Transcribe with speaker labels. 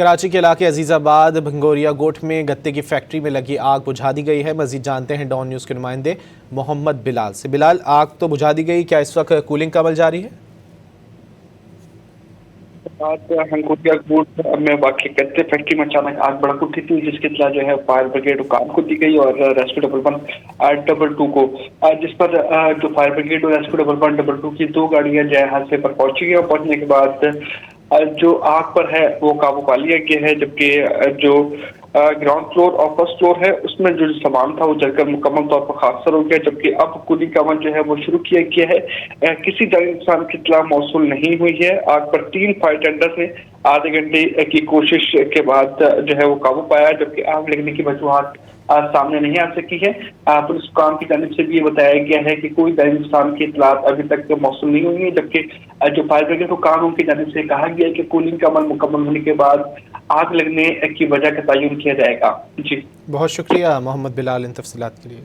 Speaker 1: کراچی کے علاقے عزیز آباد بھنگوریا گوٹھ میں گتے کی فیکٹری میں لگی آگ بجھا دی گئی ہے۔ مزید جانتے ہیں ڈان نیوز کے نمائندے محمد بلال سے۔ بلال، آگ تو بجھا دی گئی، کیا اس وقت کولنگ کا عمل جاری ہے؟
Speaker 2: بھنگوریا گوٹھ میں واقع گتے فیکٹری میں اچانک آگ بھڑک اٹھی تھی، جس کی اطلاع فائر بریگیڈ کام کو دی گئی اور ریسکیو ڈبل 122 کو، جس پر جو فائر بریگیڈ اور ریسکیو ڈبل 122 کی 2 گاڑیاں حادثے پر پہنچی گئی اور پہنچنے کے بعد جو آگ پر ہے وہ قابو پا لیا گیا ہے، جبکہ جو گراؤنڈ فلور اور فرسٹ فلور ہے اس میں جو سامان تھا وہ جل کر مکمل طور پر خاکسار ہو گیا، جبکہ اب کولنگ کا عمل وہ شروع کیا گیا ہے۔ کسی جانی نقصان کی اطلاع موصول نہیں ہوئی ہے۔ آگ پر 3 فائر ٹینڈر سے آدھے گھنٹے کی کوشش کے بعد وہ قابو پایا، جبکہ آگ لگنے کی وجوہات سامنے نہیں آ سکی ہے۔ پولیس حکام کی جانب سے بھی یہ بتایا گیا ہے کہ کوئی جانی نقصان کی اطلاعات ابھی تک موصول نہیں ہوئی ہے، جبکہ جو فائر بریگیڈ حکام ان کی جانب سے کہا گیا ہے کہ کولنگ کا عمل مکمل ہونے کے بعد آگ لگنے کی وجہ کا تعین کیا جائے گا۔ جی
Speaker 1: بہت شکریہ محمد بلال ان تفصیلات کے لیے۔